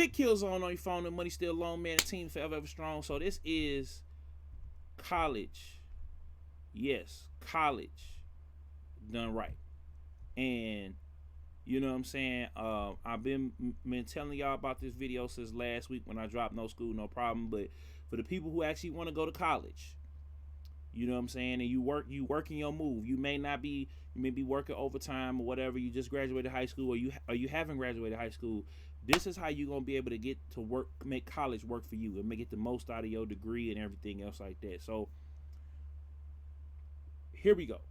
Big Killzown on your phone. The money still long, man. The team forever ever strong. So this is college. Yes, college done right. And you know what I'm saying? I've been telling y'all about this video since last week when I dropped No School, No Problem. But for the people who actually want to go to college, you know what I'm saying, and you working your move. You may be working overtime or whatever. You just graduated high school, or you haven't graduated high school. This is how you're gonna be able to get to work, make college work for you, and make it the most out of your degree and everything else like that. So here we go.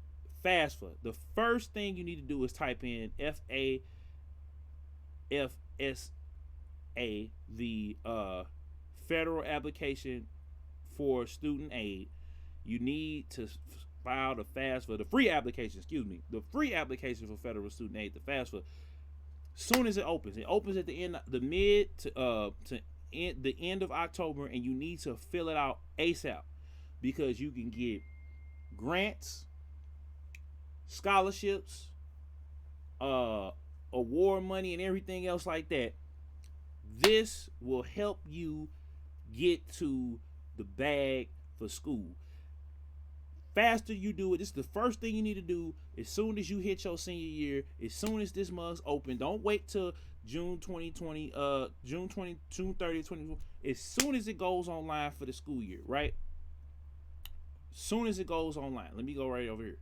FAFSA. The first thing you need to do is type in FAFSA, the federal application for student aid. You need to file the FAFSA, the free application, the free application for federal student aid, the FAFSA. Soon as it opens at the end, the end of October, and you need to fill it out ASAP because you can get grants, scholarships, award money, and everything else like that. This will help you get to the bag for school. Faster you do it, this is the first thing you need to do as soon as you hit your senior year, as soon as this month's open. Don't wait till June 2020, June 30, 2020. As soon as it goes online for the school year, right? As soon as it goes online. Let me go right over here.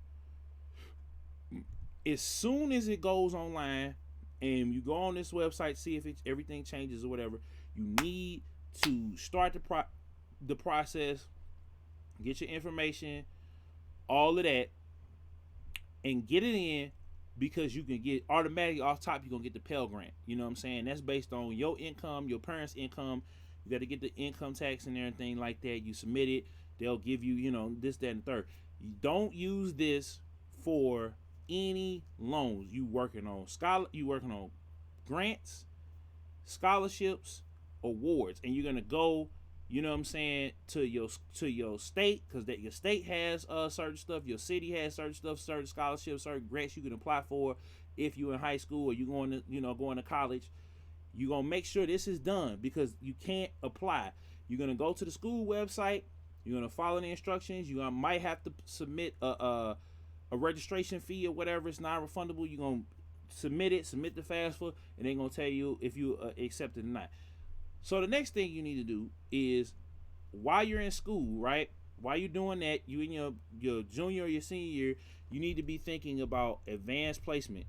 As soon as it goes online and you go on this website, see if everything changes or whatever, you need to start the process, get your information, all of that, and get it in, because you can get automatically off top, you're going to get the Pell Grant. You know what I'm saying? That's based on your income, your parents' income. You got to get the income tax and everything like that. You submit it. They'll give you, this, that, and third. You don't use this for any loans. You working on grants, scholarships, awards, and you're going to go, you know what I'm saying, to your state, because that your state has certain stuff, your city has certain stuff, certain scholarships, certain grants you can apply for if you're in high school or you going to college. You're gonna make sure this is done, because you can't apply. You're gonna go to the school website. You're gonna follow the instructions. You might have to submit a registration fee or whatever. It's non-refundable. You're gonna submit the FAFSA, and they're gonna tell you if you accept it or not. So the next thing you need to do is, while you're in school, right? While you're doing that, you in your junior or your senior year, you need to be thinking about advanced placement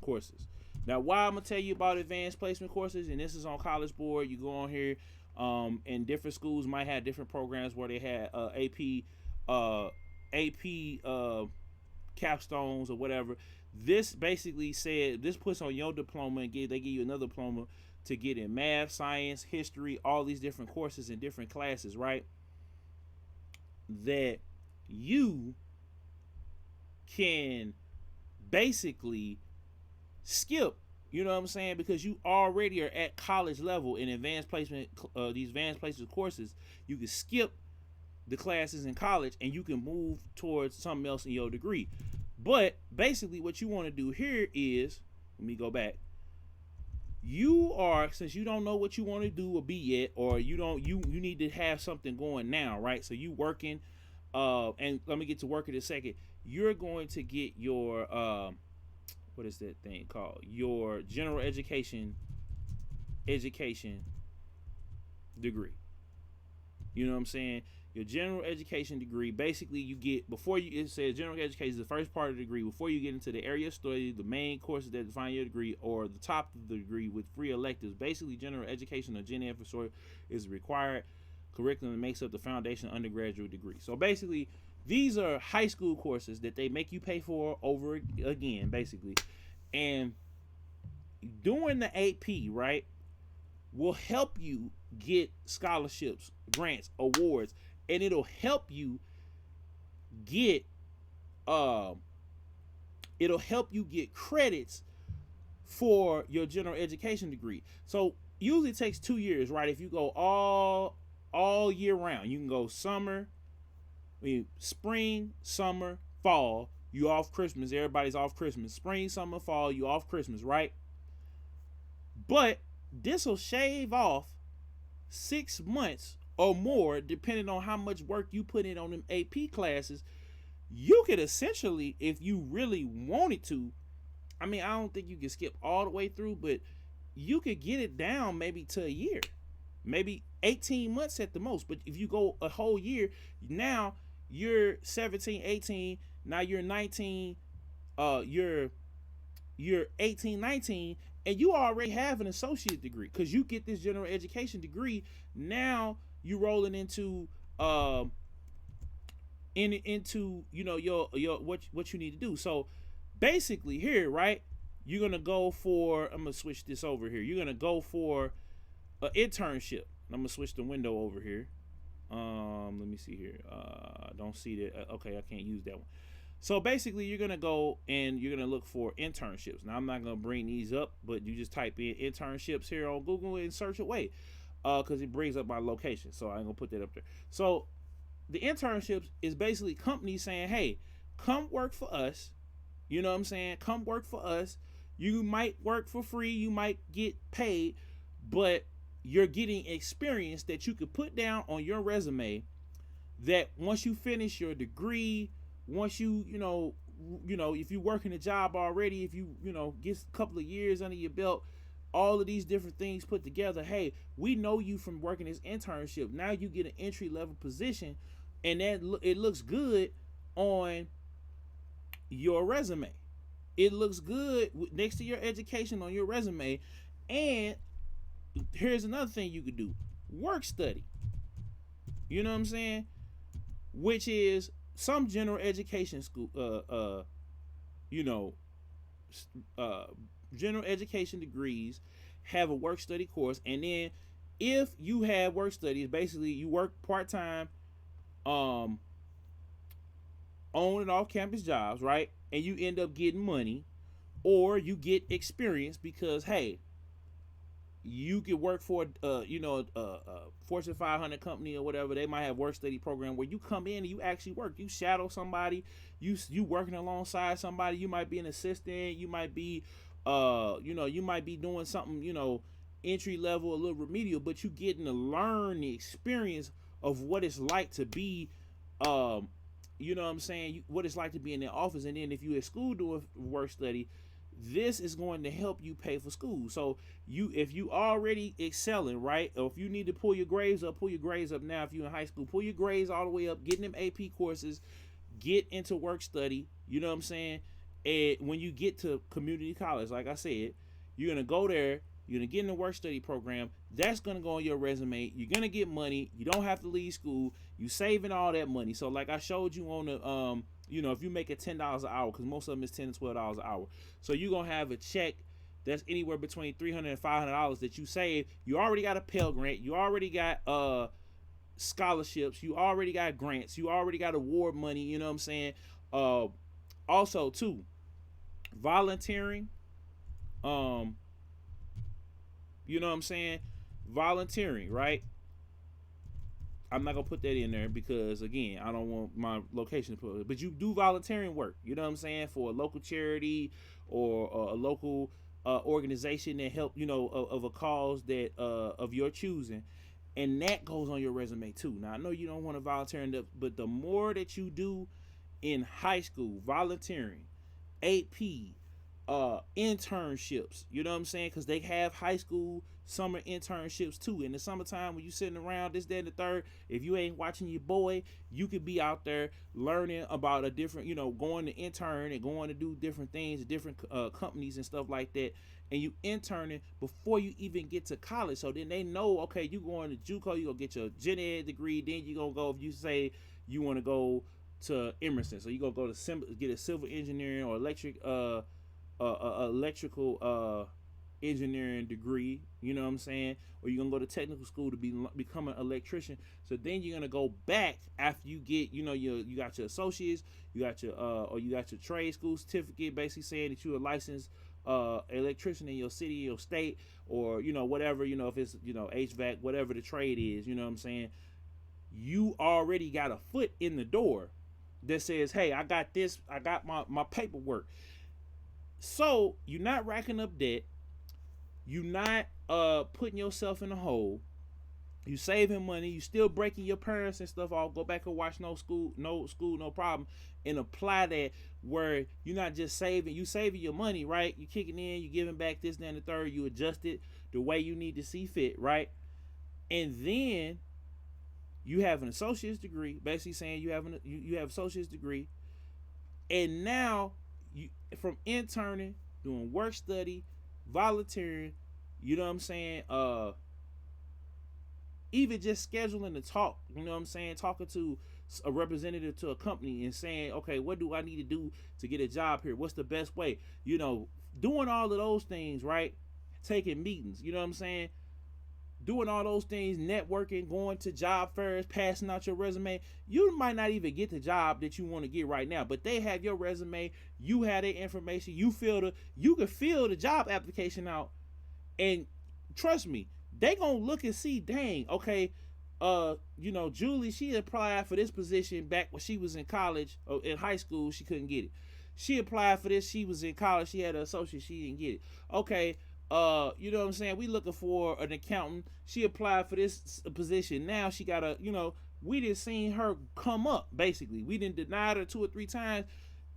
courses. Now, why I'm gonna tell you about advanced placement courses, and this is on College Board. You go on here, and different schools might have different programs where they had AP capstones or whatever. This basically said, this puts on your diploma, and they give you another diploma to get in math, science, history, all these different courses and different classes, right? That you can basically skip, you know what I'm saying? Because you already are at college level in advanced placement, these advanced placement courses. You can skip the classes in college and you can move towards something else in your degree. But basically what you want to do here is, let me go back. Since you don't know what you want to do or be yet, or you need to have something going now, right? So you working, and let me get to work in a second. You're going to get your, what is that thing called? Your general education degree. You know what I'm saying? Your general education degree, basically you get, it says general education is the first part of the degree. Before you get into the area of study, the main courses that define your degree, or the top of the degree with free electives. Basically, general education, or Gen Ed for short, is required curriculum that makes up the foundation undergraduate degree. So basically, these are high school courses that they make you pay for over again, basically. And doing the AP, right, will help you get scholarships, grants, awards, and it'll help you get credits for your general education degree. So usually it takes 2 years, right? If you go all year round, you can go spring, summer, fall, you off Christmas, everybody's off Christmas. Spring, summer, fall, you off Christmas, right? But this will shave off 6 months or more, depending on how much work you put in on them AP classes. You could essentially, if you really wanted to, I mean, I don't think you can skip all the way through, but you could get it down maybe to a year, maybe 18 months at the most. But if you go a whole year, now you're 17, 18, now you're 19, you're 18, 19, and you already have an associate degree because you get this general education degree. Now you rolling into into your what you need to do. So basically here, right, you're gonna go for, I'm gonna switch this over here, you're gonna go for an internship. I'm gonna switch the window over here. Let me see here. I don't see that. Okay, I can't use that one. So basically you're gonna go and you're gonna look for internships. Now I'm not gonna bring these up, but you just type in internships here on Google and search away, because it brings up my location. So I'm gonna put that up there. So the internships is basically companies saying, hey, come work for us. You know what I'm saying? Come work for us. You might work for free, you might get paid, but you're getting experience that you could put down on your resume, that once you finish your degree, once you if you work in a job already, if you get a couple of years under your belt, all of these different things put together, hey, we know you from working this internship. Now you get an entry level position, and that it looks good on your resume. It looks good next to your education on your resume. And here's another thing you could do: work study. You know what I'm saying? Which is some general education school, general education degrees have a work study course. And then if you have work studies, basically you work part-time on and off campus jobs, right? And you end up getting money, or you get experience because, hey, you could work for Fortune 500 company or whatever. They might have work study program where you come in and you actually work. You shadow somebody. You working alongside somebody. You might be an assistant. You might be you might be doing something entry level, a little remedial, but you getting to learn the experience of what it's like to be you know what I'm saying, what it's like to be in their office. And then if you at school doing work study, this is going to help you pay for school. So if you already excelling, right, or if you need to pull your grades up now. If you're in high school, pull your grades all the way up, getting them AP courses, get into work study. You know what I'm saying? And when you get to community college, like I said, you're gonna go there, you're gonna get in the work study program. That's gonna go on your resume. You're gonna get money. You don't have to leave school. You saving all that money. So like I showed you on the if you make it $10 an hour, because most of them is $10 to $12 an hour. So you're gonna have a check that's anywhere between $300 and $500 that you save. You already got a Pell Grant. You already got scholarships. You already got grants. You already got award money. You know what I'm saying? Also too, volunteering. You know what I'm saying? Volunteering, right? I'm not gonna put that in there because, again, I don't want my location to put it. But you do volunteering work, you know what I'm saying, for a local charity or a local organization that help, of a cause that of your choosing, and that goes on your resume too. Now I know you don't want to volunteer, but the more that you do in high school, volunteering, AP, internships, you know what I'm saying, because they have high school summer internships too. In the summertime, when you sitting around this, that, and the third, if you ain't watching your boy, you could be out there learning about a different, going to intern and going to do different things at different companies and stuff like that. And you interning before you even get to college. So then they know, okay, you going to JUCO, you gonna get your gen ed degree, then you gonna go, if you say you want to go to Emerson, so you gonna go to get a civil engineering or electrical engineering degree, you know what I'm saying, or you're gonna go to technical school to become an electrician. So then you're gonna go back after you get, you got your associates, you got your trade school certificate, basically saying that you're a licensed electrician in your city, your state, or whatever, if it's HVAC, whatever the trade is, you know what I'm saying. You already got a foot in the door that says, hey, I got this, I got my paperwork. So you're not racking up debt. You're not putting yourself in a hole. You saving money, you still breaking your parents and stuff off. Go back and watch no school, no problem, and apply that where you're not just saving, you saving your money, right? You kicking in, you giving back this, then the third, you adjust it the way you need to see fit, right? And then you have an associate's degree, basically saying you have associate's degree, and now you from interning, doing work study, volunteering, you know what I'm saying, even just scheduling a talk, you know what I'm saying, talking to a representative to a company and saying, okay, what do I need to do to get a job here? What's the best way? You know, doing all of those things, right? Taking meetings, you know what I'm saying? Doing all those things, networking, going to job fairs, passing out your resume. You might not even get the job that you want to get right now, but they have your resume, you have their information, you can fill the job application out, and trust me, they gonna look and see, dang, okay, you know, Julie, she applied for this position back when she was in college or in high school, she couldn't get it. She applied for this, she was in college, she had an associate, she didn't get it. Okay, you know what I'm saying, we looking for an accountant, she applied for this position, now she got a, you know, we didn't seen her come up, basically. We didn't deny her 2 or 3 times,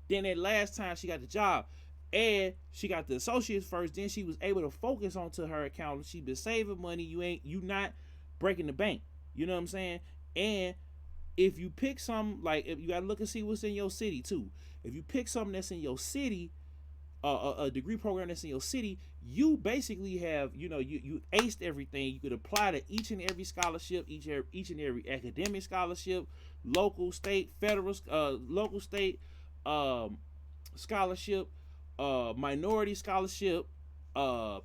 then that last time she got the job. And she got the associates first, then she was able to focus onto her account. She been saving money. You not breaking the bank. You know what I'm saying? And if you pick some, like, if you gotta look and see what's in your city too. If you pick something that's in your city, a degree program that's in your city, you basically have, you know, you aced everything. You could apply to each and every scholarship, each and every academic scholarship, local, state, federal, local, state, scholarship, minority scholarship, the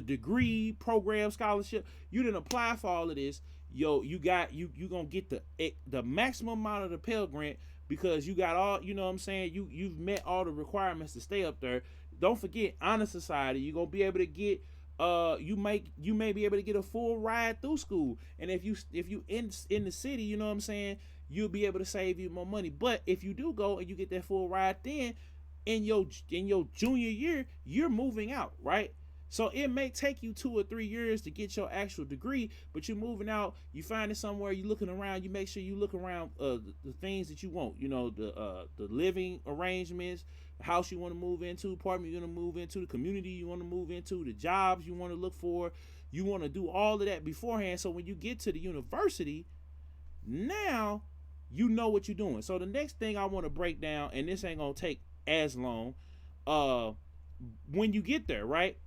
degree program scholarship. You didn't apply for all of this. Yo, you gonna get the maximum amount of the Pell Grant because you got all, you know what I'm saying, you've met all the requirements to stay up there. Don't forget, honor society, you're gonna be able to get you may be able to get a full ride through school. And if you in the city, you know what I'm saying, you'll be able to save you more money. But if you do go and you get that full ride, then in your junior year, you're moving out, right? So it may take you 2 or 3 years to get your actual degree, but you're moving out, you find it somewhere, you're looking around, you make sure you look around the things that you want, you know, the living arrangements, the house you want to move into, apartment you're going to move into, the community you want to move into, the jobs you want to look for. You want to do all of that beforehand, so when you get to the university, now you know what you're doing. So the next thing I want to break down, and this ain't going to take as long, when you get there, right?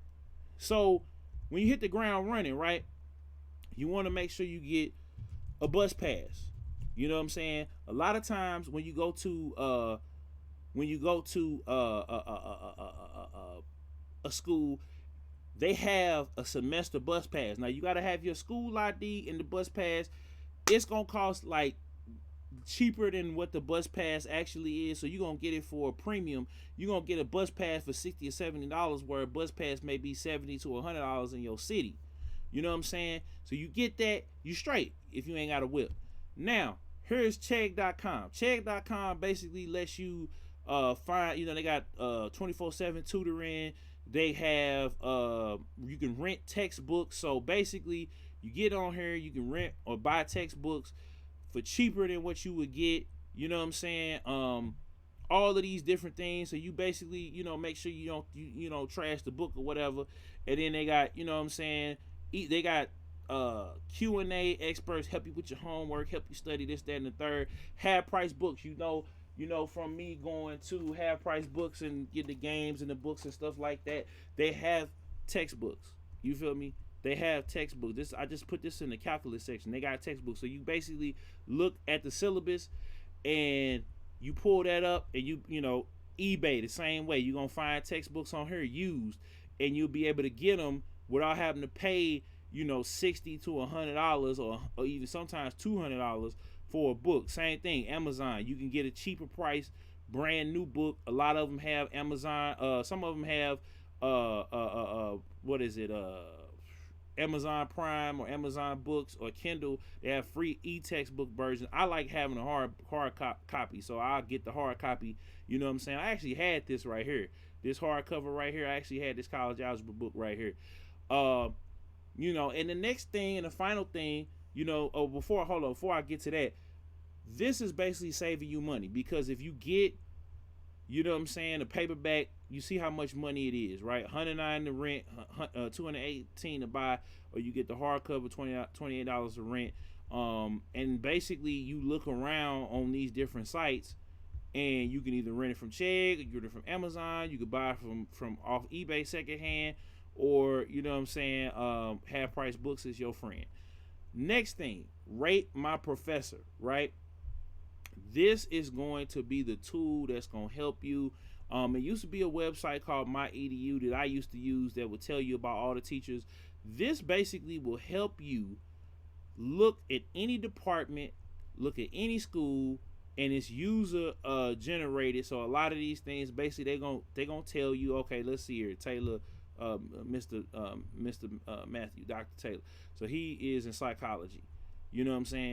So when you hit the ground running, right, you want to make sure you get a bus pass. You know what I'm saying? A lot of times when you go to a school, they have a semester bus pass. Now you got to have your school ID and the bus pass. It's gonna cost like cheaper than what the bus pass actually is, so you're gonna get it for a premium. You're gonna get a bus pass for $60 or $70, where a bus pass may be $70 to $100 in your city. You know what I'm saying? So you get that, you straight if you ain't got a whip. Now here's Chegg.com. Chegg.com basically lets you find, you know, they got 24/7 tutoring. They have you can rent textbooks. So basically you get on here, you can rent or buy textbooks for cheaper than what you would get, you know what I'm saying, all of these different things. So you basically, you know, make sure you don't you know, trash the book or whatever. And then they got, you know what I'm saying, they got Q&A experts, help you with your homework, help you study this, that, and the third. Half price books, you know, from me going to half price books and get the games and the books and stuff like that, they have textbooks, you feel me? They have textbooks. I just put this in the calculus section. They got textbooks. So you basically look at the syllabus and you pull that up, and you know, eBay the same way. You're going to find textbooks on here used, and you'll be able to get them without having to pay, you know, $60 to $100 or even sometimes $200 for a book. Same thing, Amazon. You can get a cheaper price, brand new book. A lot of them have Amazon. Some of them have what is it? Amazon Prime or Amazon Books or Kindle. They have free e-textbook versions. I like having a hard copy, so I'll get the hard copy. You know what I'm saying? I actually had this right here, this hardcover right here. I actually had this college algebra book right here. Uh, and the next thing and the final thing, before I get to that, this is basically saving you money, because if you get, a paperback, you see how much money it is, right? $109 to rent, $218 to buy, or you get the hardcover, $28 to rent. And basically you look around on these different sites, and you can either rent it from Chegg, or you get it from Amazon, you could buy it from off eBay secondhand, or Half Price Books is your friend. Next thing, rate my professor, right? This is going to be the tool that's going to help you. It used to be a website called My.edu that I used to use that would tell you about all the teachers. This basically will help you look at any department, look at any school, and it's user generated. So a lot of these things, basically they're gonna tell you, okay, let's see here, Taylor, Mr. Matthew, Dr. Taylor. So he is in psychology,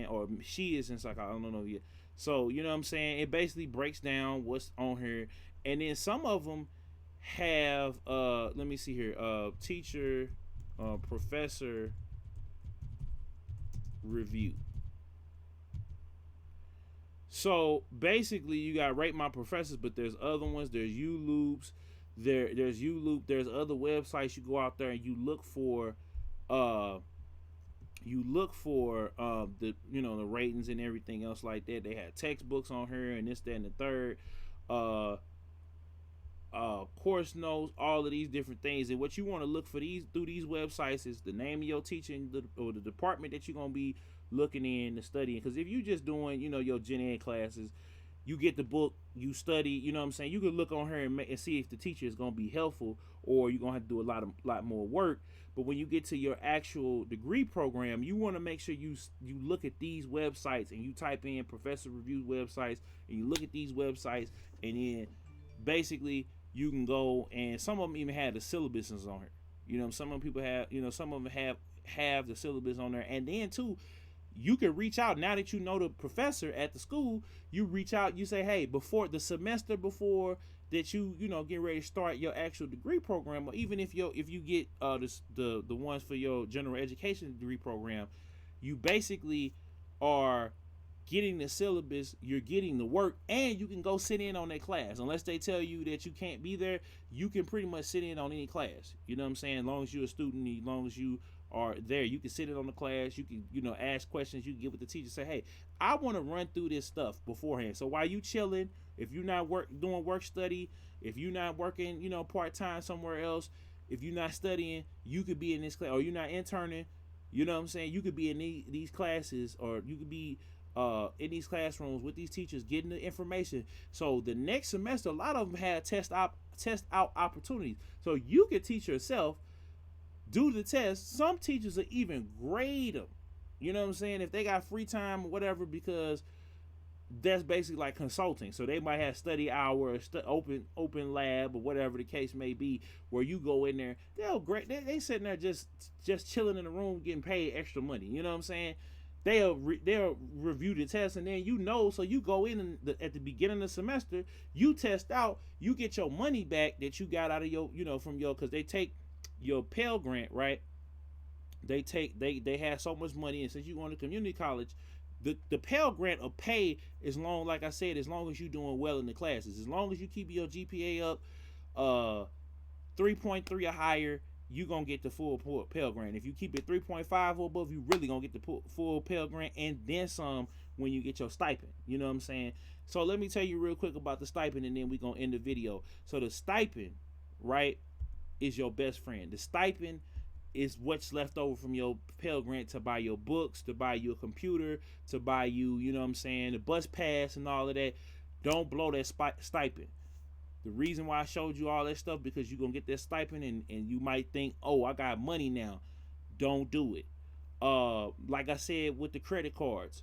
or she is in psychology. I don't know yet. So it basically breaks down what's on here, and then some of them have let me see here, teacher, professor review. So basically you got rate my professors, but there's other ones. There's ULoops. There's ULoop. There's other websites you go out there and you look for the the ratings and everything else like that. They have textbooks on here and this, that, and the third. Course notes, all of these different things. And what you want to look for through these websites is the name of your teaching or the department that you're gonna be looking in to studying. Because if you just doing your gen ed classes, you get the book, you study, you can look on her and see if the teacher is gonna be helpful, or you're gonna have to do a lot more work. But when you get to your actual degree program, you want to make sure you look at these websites and you type in professor review websites, and you look at these websites, and then basically you can go, and some of them even have the syllabuses on here. Some of them people have, some of them have the syllabus on there. And then too, you can reach out, now that you know the professor at the school, you reach out, you say, hey, before the semester before that you get ready to start your actual degree program, or even if you get the ones for your general education degree program, you basically are getting the syllabus, you're getting the work, and you can go sit in on that class. Unless they tell you that you can't be there, you can pretty much sit in on any class. As long as you're a student, as long as you are there, you can sit in on the class, you can ask questions, you can get with the teacher, say, hey, I want to run through this stuff beforehand. So while you chilling, if you're not doing work study, if you're not working part-time somewhere else, if you're not studying, you could be in this class, or you're not interning, you could be in these classes, or you could be in these classrooms with these teachers getting the information. So the next semester, a lot of them had test out opportunities, so you could teach yourself, do the test. Some teachers will even grade them, if they got free time or whatever, because that's basically like consulting. So they might have study hour, open lab, or whatever the case may be, where you go in there, they'll grade. They sitting there just chilling in the room getting paid extra money. They'll review the test, and then so you go in at the beginning of the semester, you test out, you get your money back that you got out of your from your, because they take your Pell Grant, right? They have so much money, and since you going to community college, the Pell Grant will pay as long, like I said, as long as you're doing well in the classes. As long as you keep your GPA up 3.3 or higher, you're going to get the full Pell Grant. If you keep it 3.5 or above, you really going to get the full Pell Grant, and then some when you get your stipend. You know what I'm saying? So let me tell you real quick about the stipend, and then we're going to end the video. So the stipend, right, is your best friend. The stipend is what's left over from your Pell Grant to buy your books, to buy you a computer, to buy you, the bus pass and all of that. Don't blow that stipend. The reason why I showed you all that stuff, because you're going to get that stipend, and you might think, oh, I got money now. Don't do it. Like I said with the credit cards,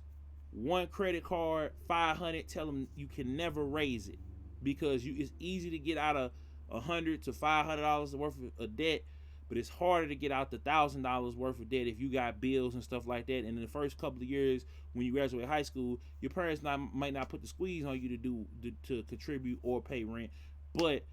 one credit card, $500, tell them you can never raise it, because it's easy to get out of $100 to $500 worth of debt, but it's harder to get out the $1,000 worth of debt if you got bills and stuff like that. And in the first couple of years when you graduate high school, your parents might not put the squeeze on you to contribute or pay rent, but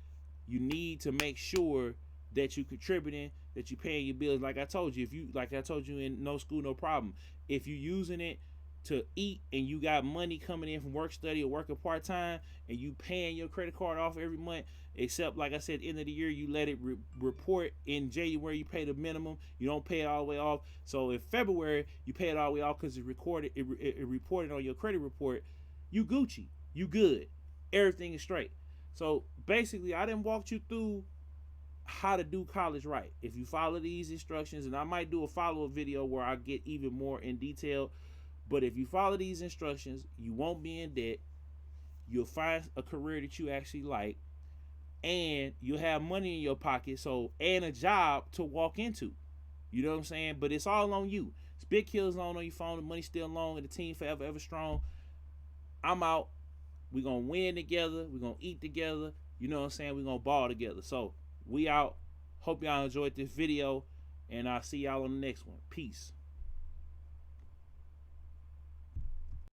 you need to make sure that you contributing, that you paying your bills. Like I told you, like I told you in No School No Problem, if you using it to eat and you got money coming in from work study or working part-time and you paying your credit card off every month, except like I said, end of the year you let it report in January, you pay the minimum, you don't pay it all the way off. So in February you pay it all the way off because it reported on your credit report. You Gucci, you good, everything is straight. So basically I done walked you through how to do college right. If you follow these instructions, and I might do a follow-up video where I get even more in detail, but if you follow these instructions, you won't be in debt, you'll find a career that you actually like, and you'll have money in your pocket, so, and a job to walk into. You know what I'm saying? But it's all on you. It's Big Killzown on your phone, the money still long, and the team forever, ever strong. I'm out. We're going to win together. We're going to eat together. You know what I'm saying? We're going to ball together. So, we out. Hope y'all enjoyed this video, and I'll see y'all on the next one. Peace.